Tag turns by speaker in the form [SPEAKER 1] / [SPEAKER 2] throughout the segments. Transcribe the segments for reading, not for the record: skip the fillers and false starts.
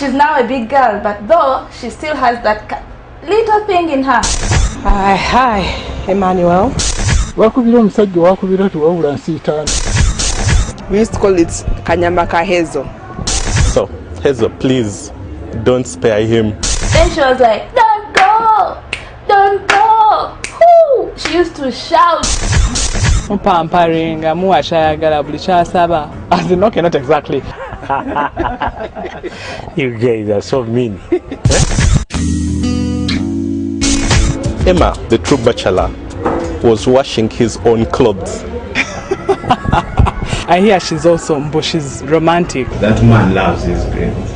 [SPEAKER 1] She's now a big girl, but though she still has that little thing in her.
[SPEAKER 2] Hi, Emmanuel.
[SPEAKER 3] We used
[SPEAKER 2] to call it Kanyamaka Hazel.
[SPEAKER 4] So, Hazel, please don't spare him.
[SPEAKER 1] Then she was like, don't go! Don't go! Woo! She used to shout.
[SPEAKER 2] Pampering, as in, okay, not exactly.
[SPEAKER 5] You guys are so mean.
[SPEAKER 4] Emma, the true bachelor, was washing his own clothes.
[SPEAKER 2] I hear she's also, but she's romantic.
[SPEAKER 5] That man loves his greens.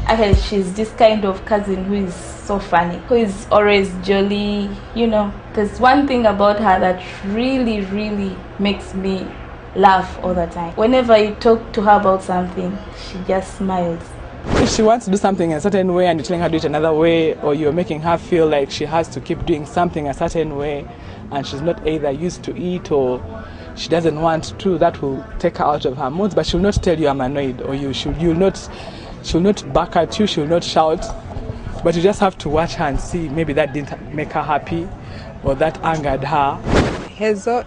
[SPEAKER 1] Actually, she's this kind of cousin who is so funny, who is always jolly, you know. There's one thing about her that really makes me laugh all the time. Whenever you talk to her about something, she just smiles.
[SPEAKER 2] If she wants to do something a certain way and you're telling her to do it another way, or you're making her feel like she has to keep doing something a certain way and she's not either used to it or she doesn't want to, that will take her out of her mood. But she'll not tell you I'm annoyed, or she'll not bark at you, she'll not shout, but you just have to watch her and see maybe that didn't make her happy or that angered her.
[SPEAKER 6] Hazel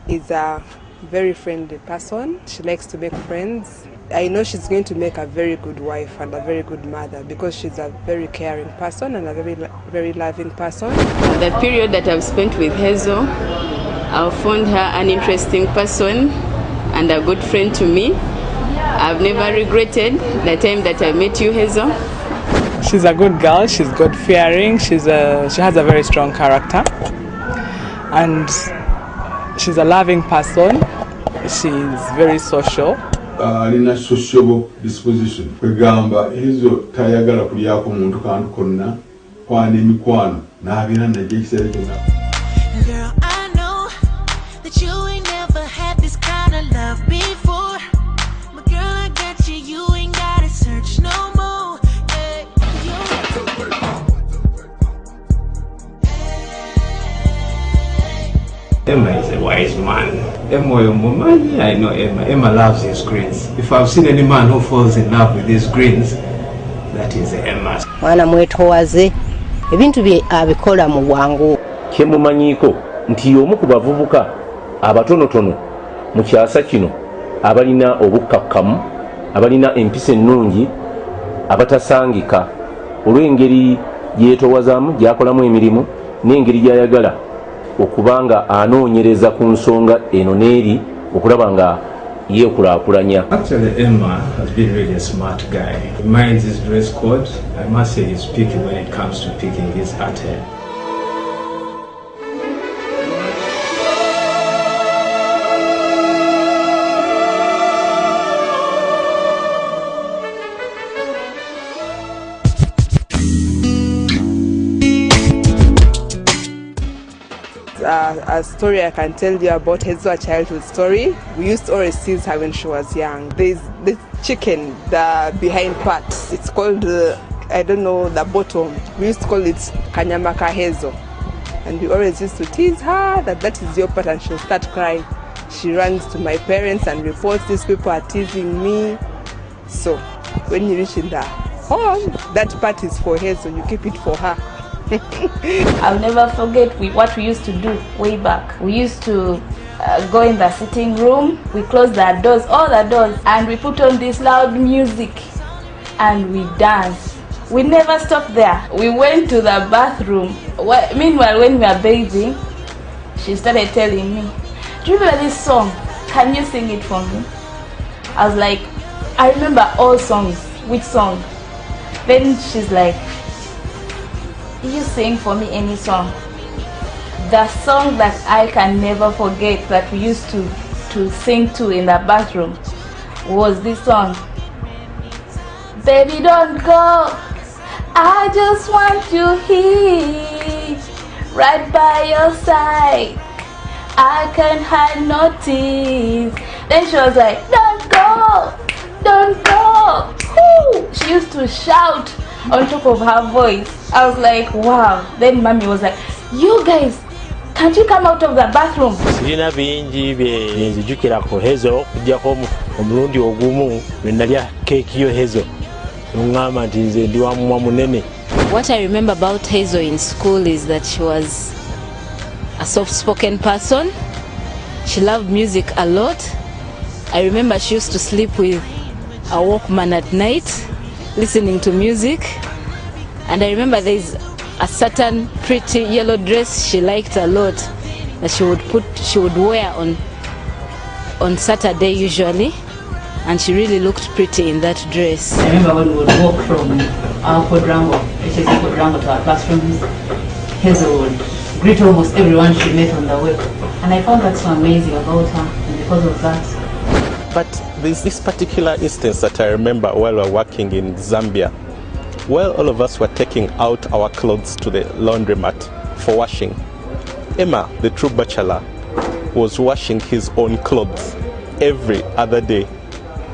[SPEAKER 6] is a very friendly person. She likes to make friends. I know she's going to make a very good wife and a very good mother because she's a very caring person and a very loving person.
[SPEAKER 7] The period that I've spent with Hazel, I've found her an interesting person and a good friend to me. I've never regretted the time that I met you, Hazel.
[SPEAKER 2] She's a good girl, she's God-fearing, she has a very strong character, and she's a loving person. She's very social.
[SPEAKER 3] Alina sociable disposition. Kwegamba Hazel tayagala kulyako muntu kantu konna kwana emikwano n'abira najja ekiseera kyonna.
[SPEAKER 8] Girl, I know that you ain't never had this kind of love before. But girl, I got you, you ain't gotta search no more. Hey,
[SPEAKER 5] Emma is a wise man. Emma, I know Emma. Emma loves his greens. If I've seen any man who falls in love with his greens, that is Emma.
[SPEAKER 9] Mwana mwetowaze ebintu abikola mu bwangu.
[SPEAKER 10] Kyemumanyiko nti omu ku bavubuka abatonotono mu kyasa kino abalina obukkakkamu, abalina empisa ennungi, abatasangika olw'engeri yeetowazaamu gy'akolamu emirimu n'engeri gy'ayagala okubanga anoonyereza ku nsonga eno n'eri okulaba nga yeekulaakulanya.
[SPEAKER 5] Actually, Emma has been really a smart guy. He minds his dress code. I must say he's picky when it comes to picking his attire.
[SPEAKER 6] A story I can tell you about Hazel, a childhood story. We used to always tease her when she was young. There's the chicken, the behind part. It's called, I don't know, the bottom. We used to call it Kanyamaka Hazel. And we always used to tease her that is your part, and she'll start crying. She runs to my parents and reports these people are teasing me. So when you reach in the home, that part is for Hazel, you keep it for her.
[SPEAKER 1] I'll never forget what we used to do way back. We used to go in the sitting room, we closed the doors, all the doors, and we put on this loud music and we danced. We never stopped there. We went to the bathroom. Meanwhile, when we were bathing, she started telling me, "Do you remember this song? Can you sing it for me?" I was like, "I remember all songs. Which song?" Then she's like, "You sing for me any song." The song that I can never forget that we used to sing to in the bathroom was this song. "Baby, don't go, I just want you here, right by your side. I can't hide no tears. Then she was like, don't go, don't go. Woo! She used to shout on top of her voice. I was like, wow. Then mommy was like, you guys, can't you come out of the bathroom?
[SPEAKER 11] Sirina bingi byenjijukirako Hazel kujjako omulundi ogumu lwenalya keeki yo Hazel ngamba nti nze ndi wamumwa munene.
[SPEAKER 7] What I remember about Hazel in school is that she was a soft-spoken person. She loved music a lot. I remember she used to sleep with a Walkman at night, listening to music. And I remember there's a certain pretty yellow dress she liked a lot that she would wear on Saturday usually, and she really looked pretty in that dress.
[SPEAKER 12] I remember when we would walk from our quadrangle, HSC quadrangle, to our classrooms, Hazel would greet almost everyone she met on the way. And I found that so amazing about her, and because of that.
[SPEAKER 4] But there's this particular instance that I remember while we were working in Zambia. While all of us were taking out our clothes to the laundromat for washing, Emma, the true bachelor, was washing his own clothes every other day.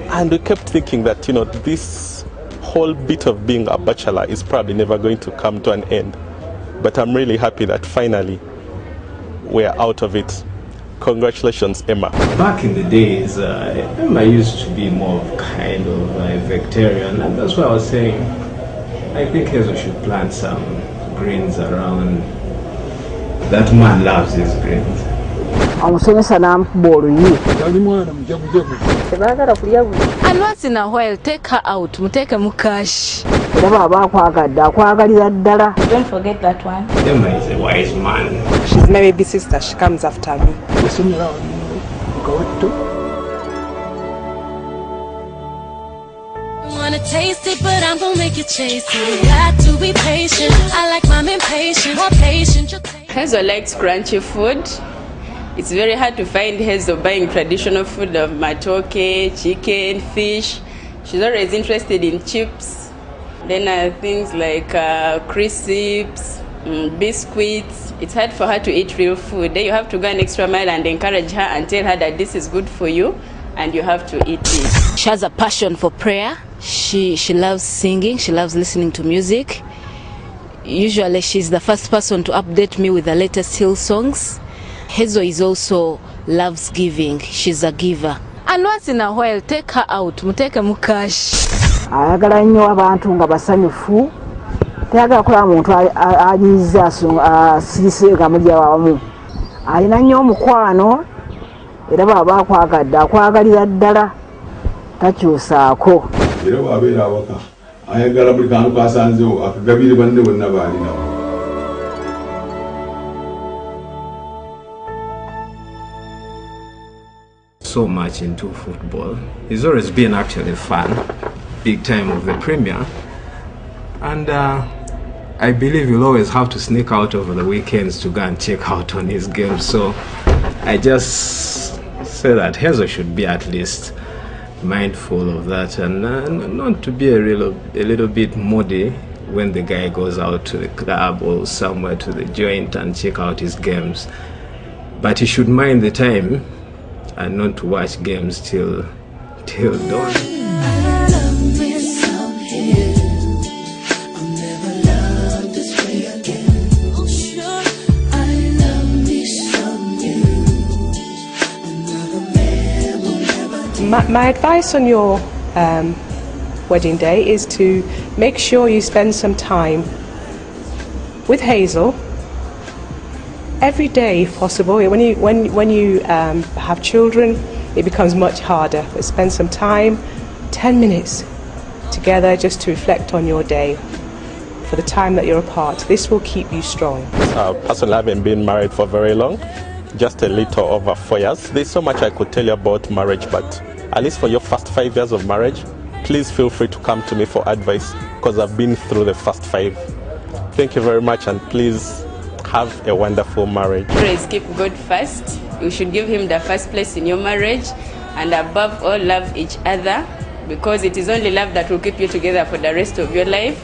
[SPEAKER 4] And we kept thinking that, you know, this whole bit of being a bachelor is probably never going to come to an end. But I'm really happy that finally we're out of it. Congratulations, Emma.
[SPEAKER 5] Back in the days, Emma used to be more of kind of a vegetarian, and that's why I was saying I think Hazel should plant some greens around. That man loves his greens.
[SPEAKER 9] And
[SPEAKER 7] once in a while, take her out, muteke mukash.
[SPEAKER 1] Don't forget that one.
[SPEAKER 5] Emma is a wise man.
[SPEAKER 6] She's my baby sister. She comes after me.
[SPEAKER 8] Wanna taste it, but I'm gonna make you chase it. Got to be patient. I like mom impatient. More patient.
[SPEAKER 7] Hazel likes crunchy food. It's very hard to find Hazel buying traditional food of matoke, chicken, fish. She's always interested in chips. Then things like crisps, biscuits. It's hard for her to eat real food. Then you have to go an extra mile and encourage her and tell her that this is good for you and you have to eat it.
[SPEAKER 13] She has a passion for prayer. She loves singing. She loves listening to music. Usually she's the first person to update me with the latest Hill songs. Hazel is also loves giving. She's a giver. And once in a while, take her out. Muteke mukash.
[SPEAKER 9] Ayagala nnyo abantu nga basanyufu. Teyagala kola muntu anyiza asirise nga mulya wamu. Alina nnyo omukwano era baba akwagadde akwagalira ddala takyusaako.
[SPEAKER 3] Era bw'abeera awaka ayagala buli kantu kasanzeewo akagabire banne bonna baalina.
[SPEAKER 5] So much into football. He's always been actually fan, big time of the Premier, and I believe you'll always have to sneak out over the weekends to go and check out on his games. So I just say that Hazel should be at least mindful of that and not to be a little bit moody when the guy goes out to the club or somewhere to the joint and check out his games. But he should mind the time and not to watch games till dawn.
[SPEAKER 6] My advice on your wedding day is to make sure you spend some time with Hazel every day if possible. When you have children, it becomes much harder. But spend some time, 10 minutes together, just to reflect on your day for the time that you're apart. This will keep you strong.
[SPEAKER 4] Personally, I haven't been married for very long, just a little over 4 years. There's so much I could tell you about marriage, but at least for your first 5 years of marriage, please feel free to come to me for advice because I've been through the first 5. Thank you very much, and please have a wonderful marriage.
[SPEAKER 7] Praise, keep God first. You should give him the first place in your marriage, and above all, love each other, because it is only love that will keep you together for the rest of your life.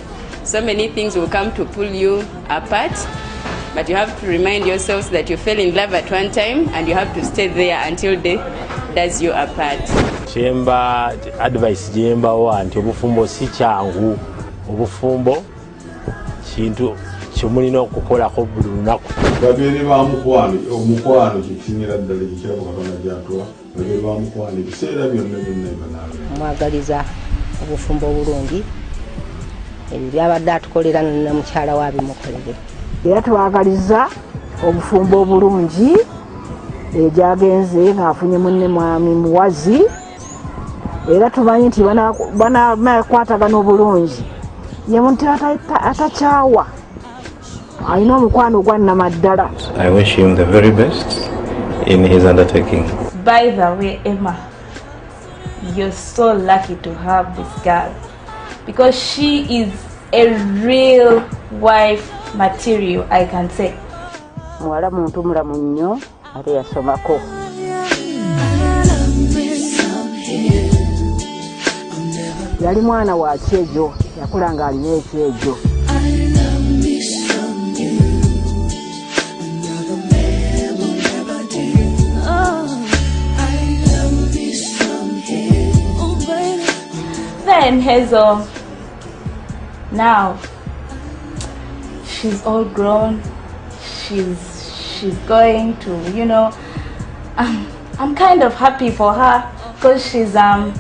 [SPEAKER 7] So many things will come to pull you apart, but you have to remind yourselves that you fell in love at one time and you have to stay there until death does you apart.
[SPEAKER 11] Chemba advice jemba wa nti obufumbo si kyangu. Obufumbo kintu kyomulina okukolako buli lunaku.
[SPEAKER 3] Babeere ba mukwano kisingira ddala ekirabo Katonda gy'atuwa. Babeere ba mukwano ebiseera byonna ebanaabwe.
[SPEAKER 14] Mwagaliza obufumbo obulungi ebyo byabadde atukolera na mukyala wa bimukolere.
[SPEAKER 9] Era twagaliza obufumbo obulungi egyagenze ng'afunye munne mwami muwazi. Era tumanyi nti banakwatagana obulungi. Ye muntu atakyawa. Alina omukwano gwa nnamaddala.
[SPEAKER 5] I wish him the very best in his undertaking.
[SPEAKER 1] By the way, Emma, you're so lucky to have this girl because she is a real wife material, I can say.
[SPEAKER 9] Muwala muntu mulamu nnyo ate yasomako. Yali mwana wa kyejo, yakula ng'alina ekyejo.
[SPEAKER 1] Then Hazel, now she's all grown. She's going to, you know, I'm kind of happy for her because she's now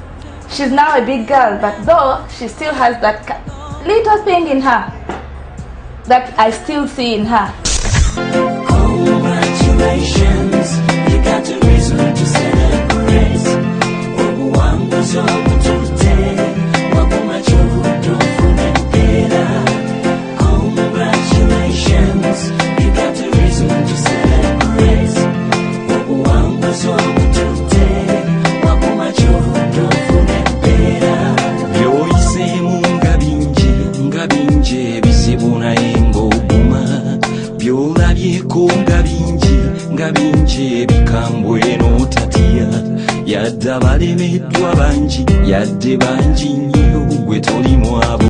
[SPEAKER 1] a big girl, but though she still has that little thing in her that I still see in her.
[SPEAKER 8] Congratulations, you got a reason to celebrate. Congratulations, you got a reason to celebrate. Byoyisemu nga bingi ebizibu naye ng'oguma, byolabyeko nga bingi ebikambwe n'otatya, yadde abalemeddwa bangi, yadde bangi nnyo gwe toli mwabo.